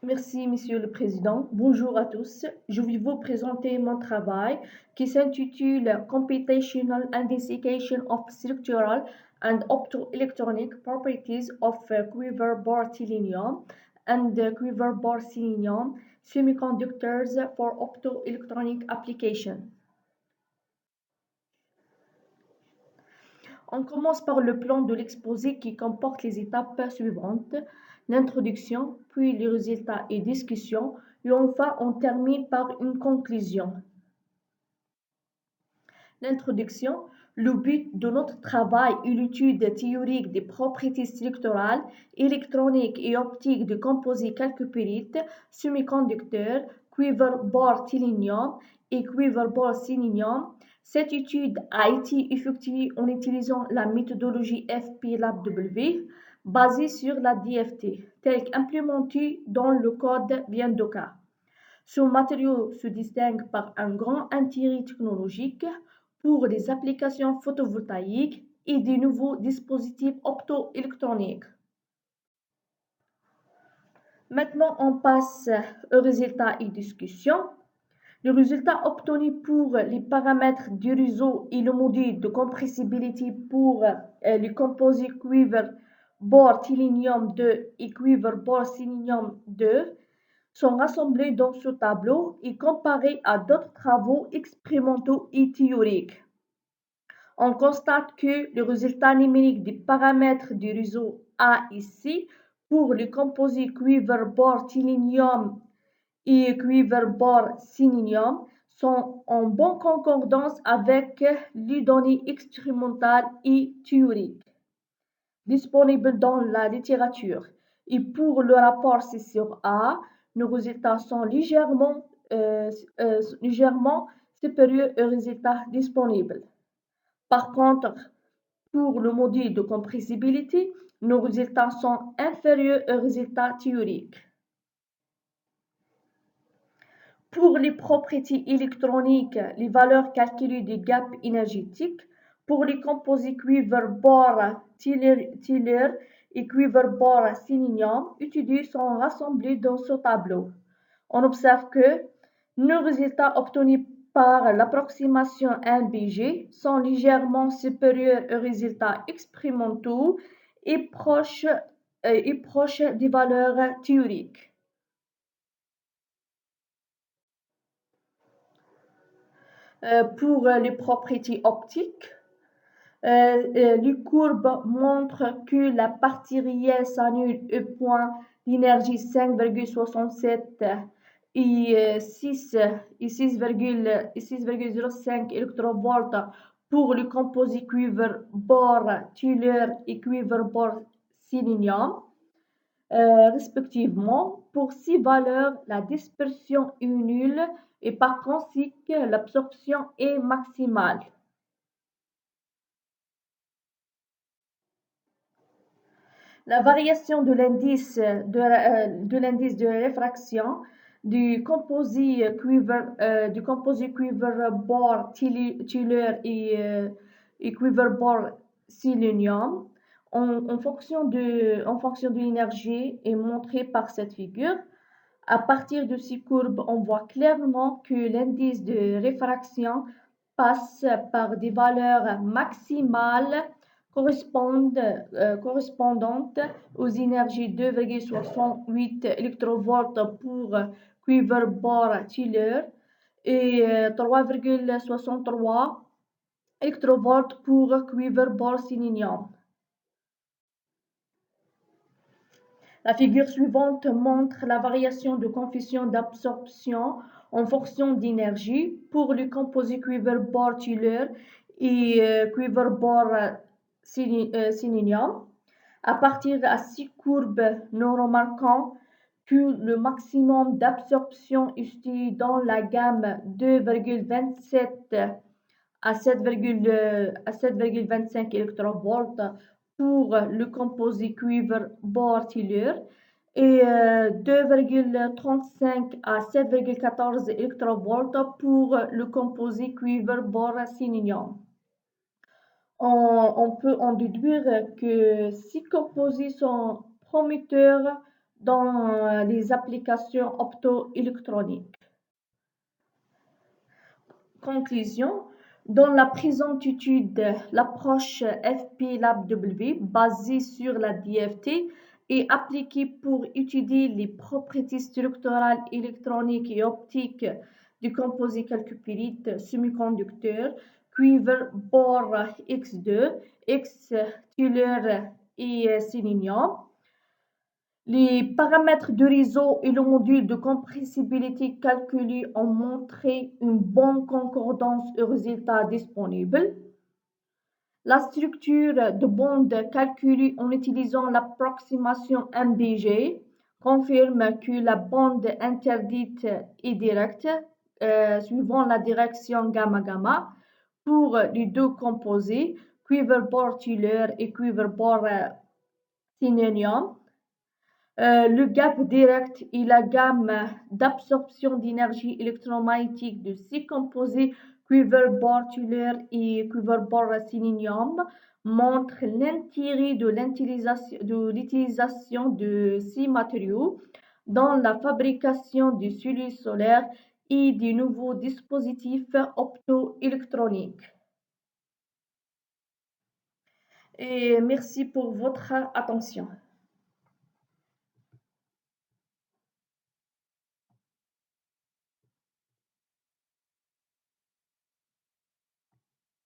Merci, Monsieur le Président. Bonjour à tous. Je vais vous présenter mon travail qui s'intitule Computational Investigation of Structural and Optoelectronic Properties of Quiver-Bore Selenium and Quiver-Bore Selenium Semiconductors for Optoelectronic Application. On commence par le plan de l'exposé qui comporte les étapes suivantes, l'introduction, puis les résultats et discussions, et enfin on termine par une conclusion. L'introduction, le but de notre travail est l'étude théorique des propriétés structurales, électroniques et optiques de composés calcopyrites, semi-conducteurs, quiver-bore sélénium et quiver-bore sélénium. Cette étude a été effectuée en utilisant la méthodologie FPLabW basée sur la DFT, telle qu'implémentée dans le code Viandoka. Ce matériau se distingue par un grand intérêt technologique pour les applications photovoltaïques et des nouveaux dispositifs optoélectroniques. Maintenant, on passe aux résultats et discussions. Les résultats obtenus pour les paramètres du réseau et le module de compressibilité pour les composés quiver-bore sélénium 2 et quiver-bore sélénium 2 sont rassemblés dans ce tableau et comparés à d'autres travaux expérimentaux et théoriques. On constate que le résultat numérique des paramètres du réseau A et C pour les composés quiver-bore sélénium et quiver-bore sélénium sont en bonne concordance avec les données expérimentales et théoriques disponibles dans la littérature. Et pour le rapport C sur A, nos résultats sont légèrement supérieurs aux résultats disponibles. Par contre, pour le module de compressibilité, nos résultats sont inférieurs aux résultats théoriques. Pour les propriétés électroniques, les valeurs calculées du gap énergétique pour les composés quiver-bore Tiller et quiver-bore sélénium étudiés sont rassemblés dans ce tableau. On observe que nos résultats obtenus par l'approximation NBG sont légèrement supérieurs aux résultats expérimentaux et proches des valeurs théoriques. Pour les propriétés optiques, les courbes montrent que la partie réelle s'annule au point d'énergie 5,67 et 6,05 électrovolts pour le composé quiver-bore Tiller et quiver-bore sélénium, respectivement. Pour ces valeurs, la dispersion est nulle et par conséquent, l'absorption est maximale. La variation de l'indice de réfraction du composé quiver-bore Tiller et quiver-bore sélénium en fonction de l'énergie est montrée par cette figure. À partir de ces courbes, on voit clairement que l'indice de réfraction passe par des valeurs maximales correspondantes aux énergies 2,68 électrovolts pour quiver-bore Tiller et 3,63 électrovolts pour quiver-bore sélénium. La figure suivante montre la variation de coefficient d'absorption en fonction d'énergie pour le composé quiver-bore Tiller et quiver-bore sélénium. À partir de ces courbes, nous remarquons que le maximum d'absorption est situé dans la gamme 2,27 à 7,25 électrovolts pour le composé quiver-bore Tiller et 2,35 à 7,14 électrovolts pour le composé quiver-bore sélénium. On peut en déduire que ces composés sont prometteurs dans les applications optoélectroniques. Conclusion, dans la présente étude, l'approche FP-LabW basée sur la DFT est appliquée pour étudier les propriétés structurales électroniques et optiques du composé calcopyrite semi-conducteur cuivre bore X2, X-tellure et sélénium. Les paramètres du réseau et le module de compressibilité calculés ont montré une bonne concordance aux résultats disponibles. La structure de bande calculée en utilisant l'approximation MBG confirme que la bande interdite est directe, suivant la direction gamma-gamma pour les deux composés, cuivre-bore-tellure et cuivre-bore-sélénium. Le gap direct est la gamme d'absorption d'énergie électromagnétique de ces composés cuivre-bore-tellure et cuivre-bore-sélénium montre l'intérêt de l'utilisation de ces matériaux dans la fabrication des cellules solaires et des nouveaux dispositifs optoélectroniques. Et merci pour votre attention.